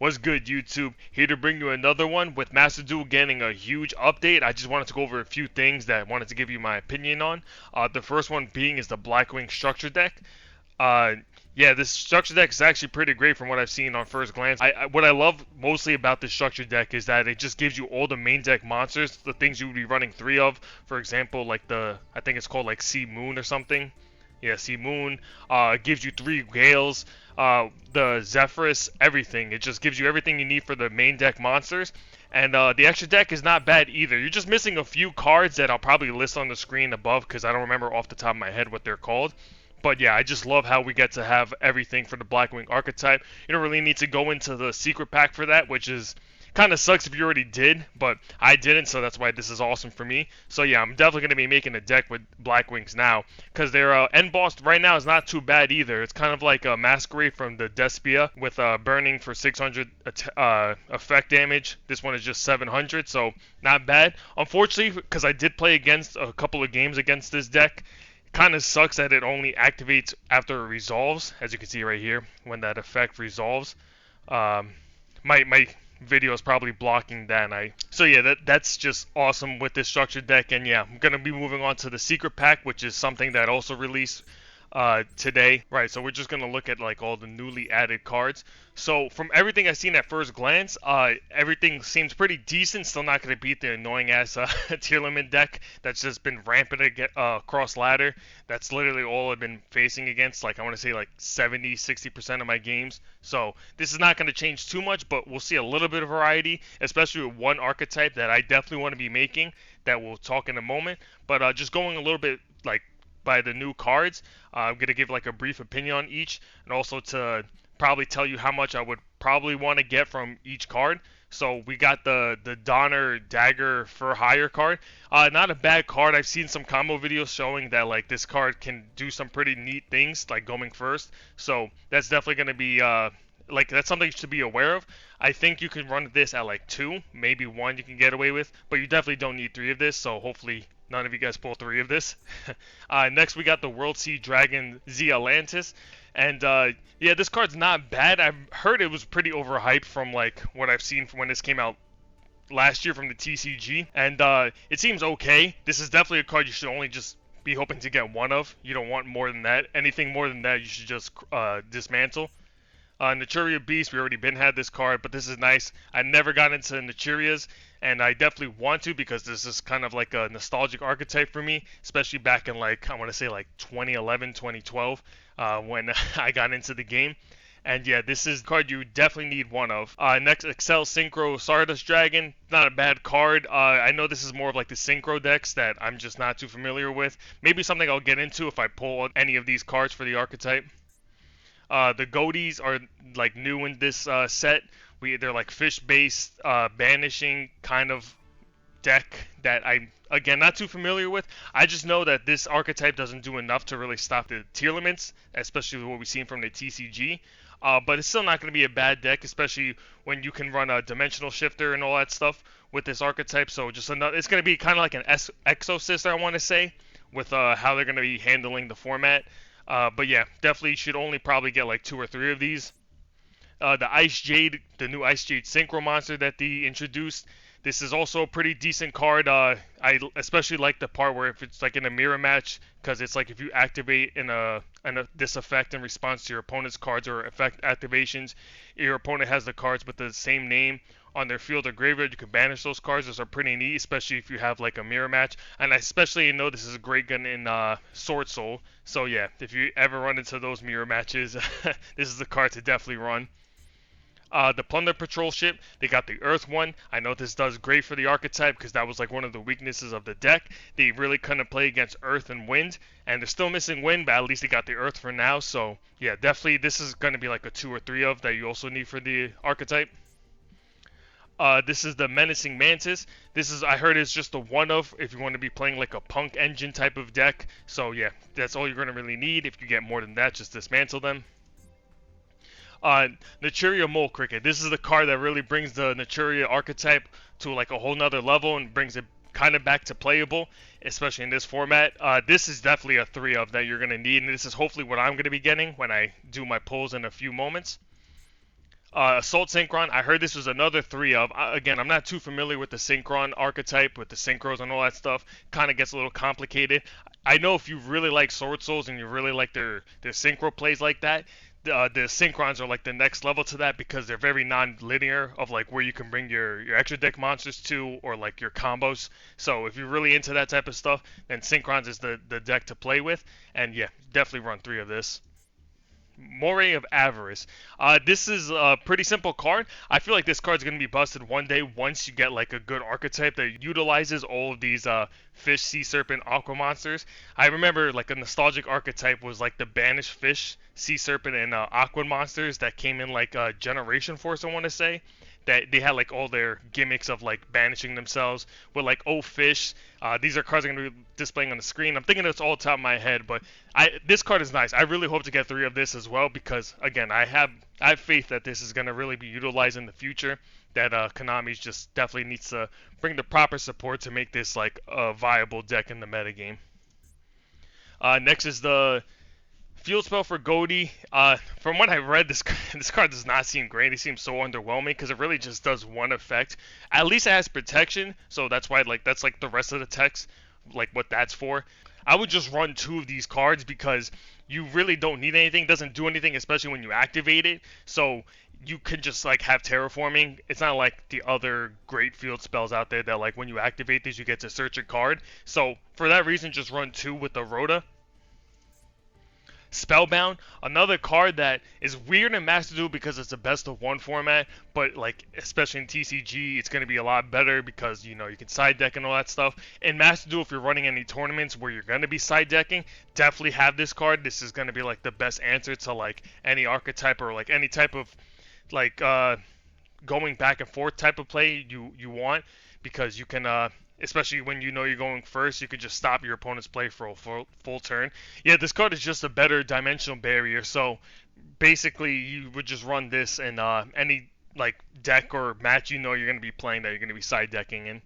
What's good, YouTube? Here to bring you another one with Master Duel getting a huge update. I just wanted to go over a few things that I wanted to give you my opinion on. The first one being is the Blackwing structure deck. Uh, yeah, this structure deck is actually pretty great from what I've seen on first glance. What I love mostly about this structure deck is that it just gives you all the main deck monsters, the things you would be running three of. For example, like I think it's called like Sea Moon or something. Yeah, Sea Moon. It gives you three Gales, the Zephyrus, everything. It just gives you everything you need for the main deck monsters. And the extra deck is not bad either. You're just missing a few cards that I'll probably list on the screen above because I don't remember off the top of my head what they're called. But yeah, I just love how we get to have everything for the Blackwing archetype. You don't really need to go into the secret pack for that, which is kind of sucks if you already did, but I didn't, so that's why this is awesome for me. So yeah, I'm definitely going to be making a deck with Blackwings now, because their end boss right now is not too bad either. It's kind of like a Masquerade from the Despia with burning for 600 effect damage. This one is just 700, so not bad. Unfortunately, because I did play against a couple of games against this deck, kind of sucks that it only activates after it resolves, as you can see right here, when that effect resolves. My video is probably blocking that night. So yeah, that's just awesome with this structured deck. And yeah, I'm gonna be moving on to the secret pack, which is something that also released today. Right, so we're just gonna look at like all the newly added cards. So from everything I've seen at first glance, everything seems pretty decent. Still not gonna beat the annoying ass tier limit deck that's just been rampant across ladder. That's literally all I've been facing against. Like I want to say like 70-60% of my games. So this is not gonna change too much, but we'll see a little bit of variety, especially with one archetype that I definitely want to be making. That we'll talk in a moment. But just going a little bit like by the new cards. I'm going to give like a brief opinion on each and also to probably tell you how much I would probably want to get from each card. So we got the Donner Dagger for Hire card. Not a bad card. I've seen some combo videos showing that like this card can do some pretty neat things like going first. So that's definitely going to be like that's something you should be aware of. I think you can run this at like 2, maybe 1 you can get away with, but you definitely don't need 3 of this, so hopefully none of you guys pull 3 of this. Next we got the World Sea Dragon Z Atlantis, and yeah, this card's not bad. I've heard it was pretty overhyped from like what I've seen from when this came out last year from the TCG, and it seems okay. This is definitely a card you should only just be hoping to get 1 of. You don't want more than that. Anything more than that, you should just dismantle. Naturia Beast, we already had this card, but this is nice. I never got into Naturias, and I definitely want to because this is kind of like a nostalgic archetype for me, especially back in like, I want to say like 2011, 2012, when I got into the game. And yeah, this is a card you definitely need 1 of. Next, Excel Synchro Stardust Dragon. Not a bad card. I know this is more of like the Synchro decks that I'm just not too familiar with. Maybe something I'll get into if I pull any of these cards for the archetype. The Goatees are like new in this set. They're like fish-based banishing kind of deck that I'm again not too familiar with. I just know that this archetype doesn't do enough to really stop the tier limits, especially what we've seen from the TCG. But it's still not going to be a bad deck, especially when you can run a dimensional shifter and all that stuff with this archetype. So just another, it's going to be kind of like an Exorcist, I want to say, with how they're going to be handling the format. But yeah, definitely should only probably get like 2 or 3 of these. The Ice Jade, the new Ice Jade Synchro monster that they introduced. This is also a pretty decent card. I especially like the part where if it's like in a mirror match, because it's like if you activate this effect in response to your opponent's cards or effect activations, your opponent has the cards with the same name on their field or graveyard, you can banish those cards. Those are pretty neat, especially if you have like a mirror match. And I especially know this is a great gun in Sword Soul. So yeah, if you ever run into those mirror matches, this is the card to definitely run. The Plunder Patrol ship, they got the Earth one. I know this does great for the archetype because that was like one of the weaknesses of the deck. They really couldn't play against Earth and Wind, and they're still missing Wind, but at least they got the Earth for now. So yeah, definitely this is going to be like a 2 or 3 of that you also need for the archetype. This is the Menacing Mantis. This is, I heard, is just a 1 of if you want to be playing like a Punk Engine type of deck. So yeah, that's all you're going to really need. If you get more than that, just dismantle them. Naturia Mole Cricket. This is the card that really brings the Naturia archetype to like a whole nother level and brings it kind of back to playable, especially in this format. This is definitely a 3 of that you're going to need, and this is hopefully what I'm going to be getting when I do my pulls in a few moments. Assault Synchron, I heard this was another 3 of. Again, I'm not too familiar with the Synchron archetype, with the Synchros and all that stuff. Kind of gets a little complicated. I know if you really like Sword Souls and you really like their Synchro plays like that, the Synchrons are like the next level to that because they're very non-linear of like where you can bring your extra deck monsters to or like your combos. So if you're really into that type of stuff, then Synchrons is the deck to play with. And yeah, definitely run 3 of this. Moray of Avarice. This is a pretty simple card. I feel like this card's gonna be busted one day once you get like a good archetype that utilizes all of these fish, sea serpent, aqua monsters. I remember like a nostalgic archetype was like the banished fish, sea serpent, and aqua monsters that came in like Generation Force. I want to say that they had like all their gimmicks of like banishing themselves with like oh fish. These are cards I'm gonna be displaying on the screen. I'm thinking it's all top of my head, but this card is nice. I really hope to get 3 of this as well because again I have faith that this is gonna really be utilized in the future. That Konami just definitely needs to bring the proper support to make this like a viable deck in the metagame. Next is the Field Spell for Goldie. From what I read, this card does not seem great. It seems so underwhelming because it really just does one effect. At least it has protection, so that's why like that's like the rest of the text, like what that's for. I would just run 2 of these cards because you really don't need anything. It doesn't do anything, especially when you activate it. So you can just like have terraforming. It's not like the other great field spells out there that like when you activate these you get to search a card. So for that reason, just run 2 with the Rhoda. Spellbound, another card that is weird in Master Duel because it's a best of 1 format, but like especially in TCG, it's going to be a lot better because you know you can side deck and all that stuff. In Master Duel, if you're running any tournaments where you're going to be side decking, definitely have this card. This is going to be like the best answer to like any archetype or like any type of like going back and forth type of play you want because you can especially when you know you're going first, you could just stop your opponent's play for a full turn. Yeah, this card is just a better dimensional barrier. So basically, you would just run this in any like deck or match you know you're going to be playing that you're going to be side decking in.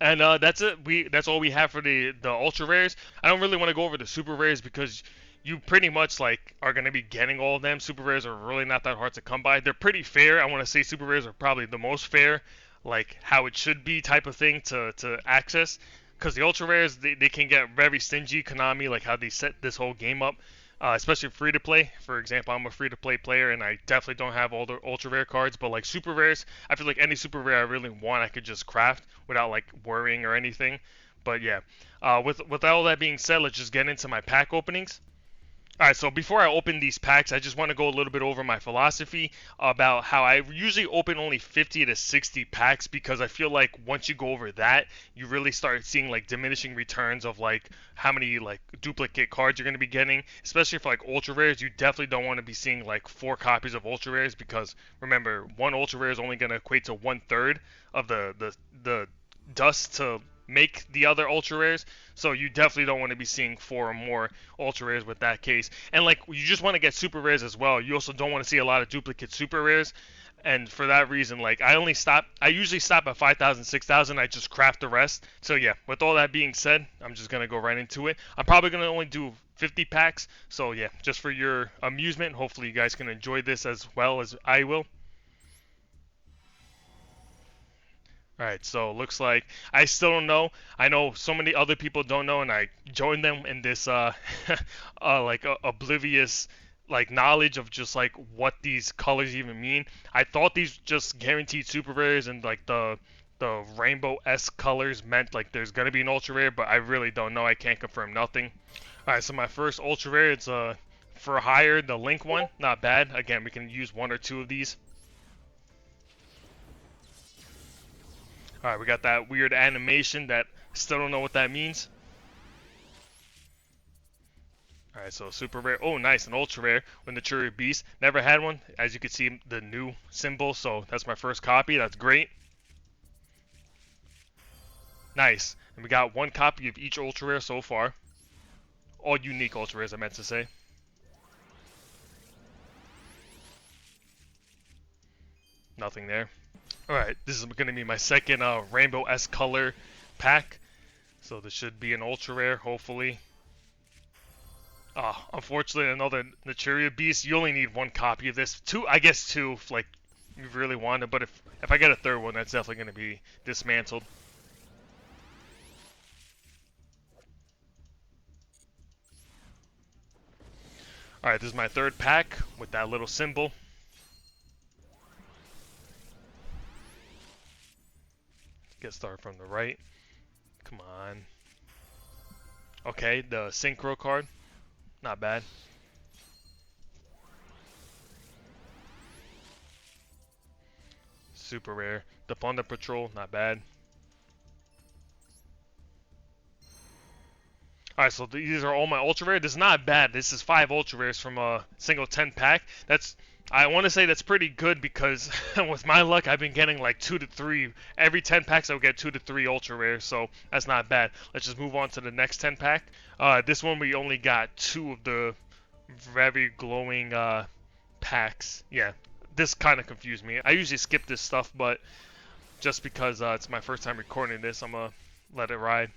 And that's it. That's all we have for the ultra rares. I don't really want to go over the super rares because you pretty much like are going to be getting all of them. Super rares are really not that hard to come by. They're pretty fair. I want to say super rares are probably the most fair, like how it should be type of thing to access. Because the ultra rares they can get very stingy. Konami like how they set this whole game up. Especially free to play. For example, I'm a free to play player and I definitely don't have all the ultra rare cards, but like super rares, I feel like any super rare I really want, I could just craft without like worrying or anything. But yeah, with all that being said, let's just get into my pack openings. Alright, so before I open these packs, I just want to go a little bit over my philosophy about how I usually open only 50 to 60 packs because I feel like once you go over that, you really start seeing like diminishing returns of like how many like duplicate cards you're going to be getting, especially for like ultra rares. You definitely don't want to be seeing like 4 copies of ultra rares because remember, one ultra rare is only going to equate to 1/3 of the dust to make the other ultra rares, so you definitely don't want to be seeing 4 or more ultra rares with that case. And like you just want to get super rares as well. You also don't want to see a lot of duplicate super rares. And for that reason, like I usually stop at 5,000, 6,000. I just craft the rest. So yeah, with all that being said, I'm just gonna go right into it. I'm probably gonna only do 50 packs. So yeah, just for your amusement, hopefully you guys can enjoy this as well as I will. Alright, so looks like I still don't know. I know so many other people don't know, and I joined them in this like oblivious like knowledge of just like what these colors even mean. I thought these just guaranteed super rares and like the rainbow S colors meant like there's gonna be an ultra rare, but I really don't know. I can't confirm nothing. Alright, so my first ultra rare, it's for hire, the Link one, not bad. Again, we can use 1 or 2 of these. Alright, we got that weird animation that still don't know what that means. Alright, so super rare. Oh, nice, an ultra rare with the Churi Beast. Never had one. As you can see, the new symbol, so that's my first copy. That's great. Nice. And we got 1 copy of each ultra rare so far. All unique ultra rares, I meant to say. Nothing there. Alright, this is going to be my second Rainbow S color pack. So this should be an ultra rare, hopefully. Unfortunately, another Naturia Beast. You only need one copy of this. Two, I guess two, if, like, you really want it. But if I get a third one, that's definitely going to be dismantled. Alright, this is my third pack with that little symbol. Get started from the right. Come on. Okay, the Synchro card. Not bad. Super rare. The Thunder Patrol. Not bad. Alright, so these are all my ultra rare. This is not bad. This is 5 ultra rares from a single 10 pack. I want to say that's pretty good because with my luck, I've been getting like 2 to 3. Every 10 packs, I'll get 2 to 3 ultra rares, so that's not bad. Let's just move on to the next 10 pack. This one, we only got 2 of the very glowing packs. Yeah, this kind of confused me. I usually skip this stuff, but just because it's my first time recording this, I'm going to let it ride.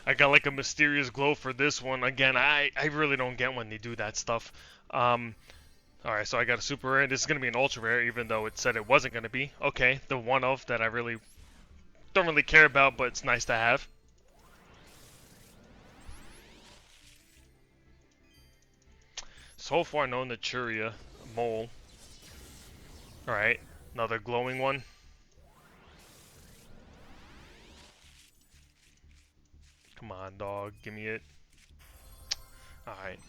I got like a mysterious glow for this one. Again, I really don't get when they do that stuff. Alright, so I got a super rare. This is going to be an ultra rare, even though it said it wasn't going to be. Okay, the one of that I really don't really care about, but it's nice to have. So far, no Naturia. Mole. Alright, another glowing one. Come on, dog. Give me it. Alright.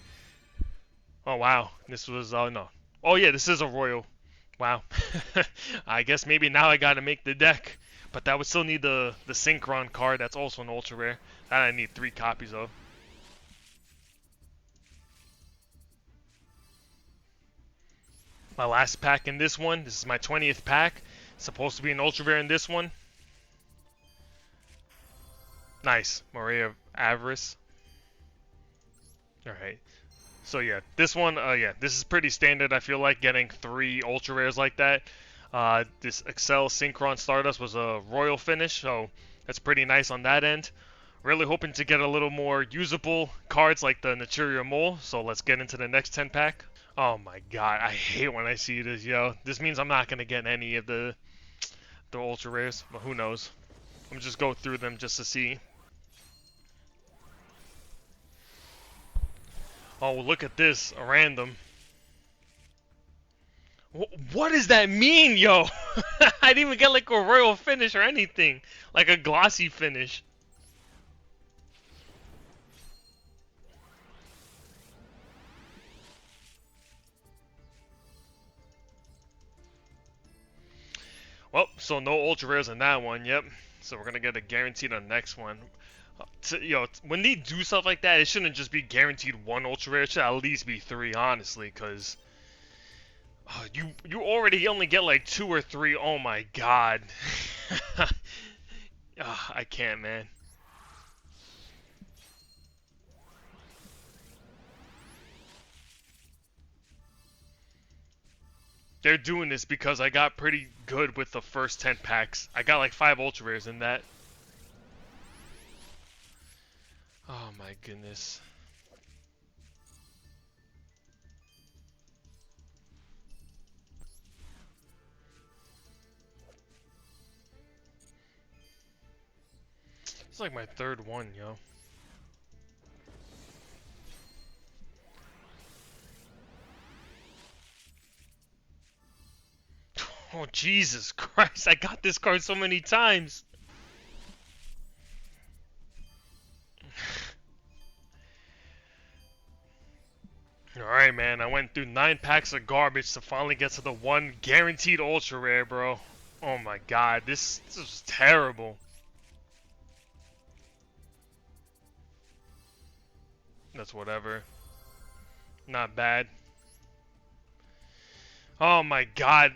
Oh, wow. This was, no. Oh, yeah, this is a royal. Wow. I guess maybe now I gotta make the deck. But that would still need the Synchron card. That's also an ultra rare. That I need 3 copies of. My last pack in this one. This is my 20th pack. Supposed to be an ultra rare in this one. Nice. Maria Avarice. Alright. So yeah, this one, yeah, this is pretty standard. I feel like getting 3 ultra rares like that. This Excel Synchron Stardust was a royal finish, so that's pretty nice on that end. Really hoping to get a little more usable cards like the Naturia Mole, so let's get into the next 10 pack. Oh my god, I hate when I see this, yo. This means I'm not going to get any of the ultra rares, but who knows. I'm just go through them just to see. Oh, look at this, a random. What does that mean, yo? I didn't even get like a royal finish or anything. Like a glossy finish. Well, so no ultra rares in that one, yep. So we're gonna get a guaranteed on the next one. When they do stuff like that, it shouldn't just be guaranteed 1 ultra rare. It should at least be 3, honestly, because you already only get like 2 or 3. Oh my god. I can't, man. They're doing this because I got pretty good with the first 10 packs. I got like 5 ultra rares in that. Oh my goodness. It's like my 3rd one, yo. Oh, Jesus Christ, I got this card so many times. Alright, man, I went through 9 packs of garbage to finally get to the 1 guaranteed ultra rare, bro. Oh my god, this is terrible. That's whatever. Not bad. Oh my god.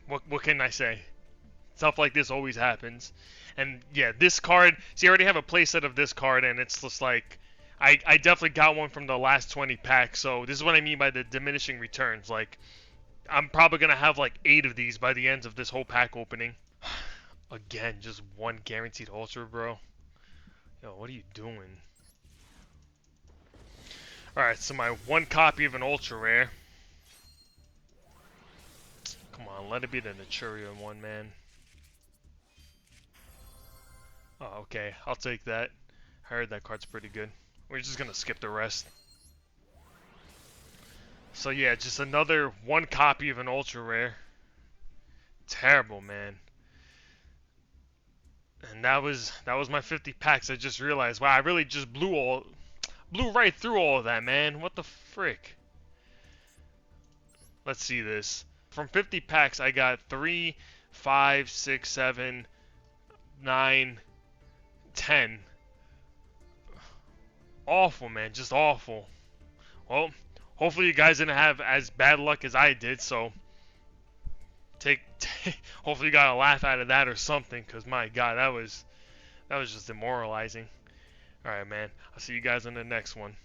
What can I say? Stuff like this always happens. And yeah, this card, see, I already have a playset of this card, and it's just like, I definitely got one from the last 20 packs, so this is what I mean by the diminishing returns. Like, I'm probably gonna have like 8 of these by the end of this whole pack opening. Again, just one guaranteed ultra, bro. Yo, what are you doing? Alright, so my one copy of an ultra rare. Come on, let it be the Naturia one, man. Oh, okay, I'll take that. I heard that card's pretty good. We're just gonna skip the rest. So yeah, just another one copy of an ultra rare. Terrible, man. And that was my 50 packs. I just realized, wow, I really just blew right through all of that, man. What the frick? Let's see this. From 50 packs, I got 3, 5, 6, 7, 9, 10. Awful, man. Just awful. Well, hopefully you guys didn't have as bad luck as I did, so hopefully you got a laugh out of that or something, because my god, that was just demoralizing. Alright, man. I'll see you guys in the next one.